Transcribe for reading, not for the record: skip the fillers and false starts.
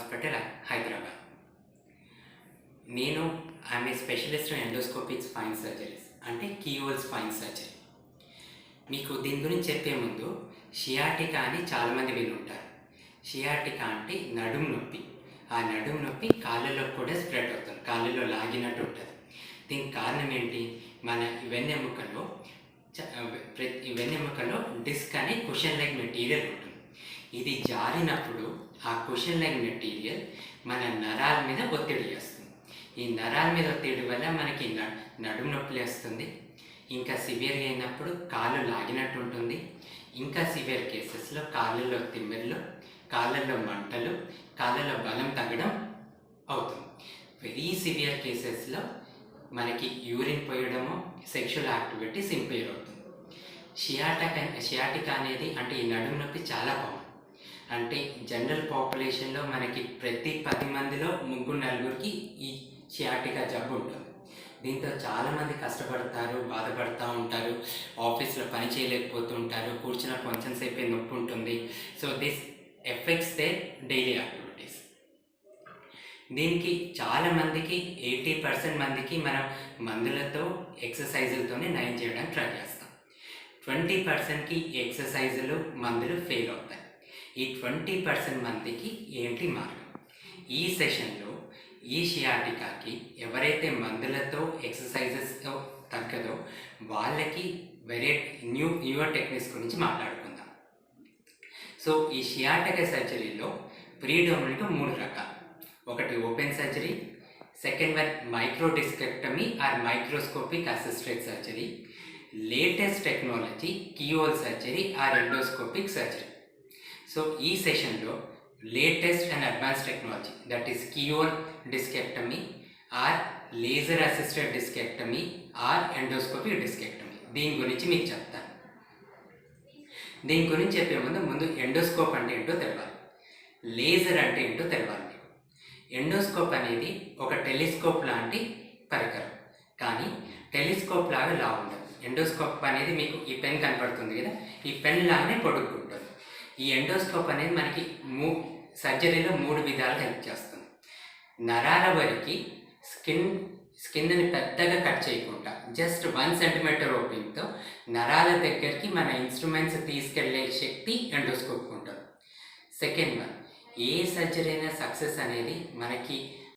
Hospital, Hyderabad. నేను I'm a specialist in endoscopic spine surgeries, అంటే keyhole spine surgery. మీకు దీని గురించి చెప్పే ముందు షియాటికా అని చాలామంది వినుంటారు. షియాటికా అంటే నడుము నొప్పి. ఆ నడుము నొప్పి కాళ్ళలో కూడా స్ప్రెడ్ అవుతుంది, కాళ్ళలో లాగినట్టు ఉంటుంది. దీనికి కారణం ఏంటి? మన వెన్నెముకలో డిస్క్ అనే కుషన్ లైక్ మెటీరియల్ ఉంటుంది. ఇది జారినప్పుడు ఆ కుషన్ లైక్ మెటీరియల్ మన నరాల మీద ఒత్తిడి చేస్తుంది. ఈ నరాల మీద ఒత్తిడి వల్ల మనకి నడుము నొప్పి వస్తుంది. ఇంకా సివియర్గా అయినప్పుడు కాళ్ళు లాగినట్టు ఉంటుంది. ఇంకా సివియర్ కేసెస్లో కాళ్ళల్లో తిమ్మిర్లు, కాళ్ళల్లో మంటలు, కాళ్ళలో బలం తగ్గడం అవుతుంది. వెరీ సివియర్ కేసెస్లో మనకి యూరిన్ పోయడము, సెక్షువల్ యాక్టివిటీస్ ఇంపేర్ అవుతుంది. షియాటికా అనేది అంటే ఈ నడుము నొప్పి చాలా కామన్. అంటే జనరల్ పాపులేషన్లో మనకి ప్రతి 10 మందిలో 3-4కి ఈ షియాటికా జబ్బు ఉంటుంది. దీంతో చాలామంది కష్టపడతారు, బాధపడుతూ ఉంటారు, ఆఫీస్లో పని చేయలేకపోతూ ఉంటారు, కూర్చున్న కొంచెం సేపే నొప్పి ఉంటుంది. So this effects their daily activities. దీనికి చాలామందికి 80% మందికి మనం మందులతో, ఎక్సర్సైజులతోనే నయం చేయడానికి ట్రై చేస్తాం. 20%కి ఎక్సర్సైజులు, మందులు ఫెయిల్ అవుతాయి. ఈ 20% మందికి ఏంటి మార్గం? ఈ సెషన్లో ఈ షియాటికాకి ఎవరైతే మందులతో, ఎక్సర్సైజెస్తో తగ్గదో వాళ్ళకి న్యూయర్ టెక్నిక్స్ గురించి మాట్లాడుకుందాం. సో ఈ షియాటికా సర్జరీలో ప్రీడామినెంట్గా 3 రకాలు. ఒకటి open surgery, second one micro discectomy or microscopic assisted surgery, latest technology keyhole surgery or endoscopic surgery. So ఈ సెషన్లో latest and advance technology, that is keyhole discectomy or laser assisted discectomy or endoscopic discectomy, దీని గురించి మీకు చెప్తాను. దీని గురించి చెప్పే ముందు ఎండోస్కోప్ అంటే ఏంటో తెలవాలి, లేజర్ అంటే ఏంటో తెలవాలి. మీకు ఎండోస్కోప్ అనేది ఒక టెలిస్కోప్ లాంటి పరికరం, కానీ టెలిస్కోప్ లాగా లా ఉండదు. ఎండోస్కోప్ అనేది మీకు ఈ పెన్ కనపడుతుంది కదా, ఈ పెన్ లాగానే పొడుక్కుంటుంది. ఈ ఎండోస్కోప్ అనేది మనకి సర్జరీలో 3 విధాలుగా హెల్ప్ చేస్తుంది. నరాల వరకు స్కిన్ని పెద్దగా కట్ చేయకుండా జస్ట్ 1 సెంటీమీటర్ ఓపెన్తో నరాల దగ్గరికి మన ఇన్స్ట్రుమెంట్స్ తీసుకెళ్లే శక్తి ఎండోస్కోప్ ఉంటుంది. సెకండ్ వన్, ఏ సర్జరీ అయినా సక్సెస్ అనేది మనకి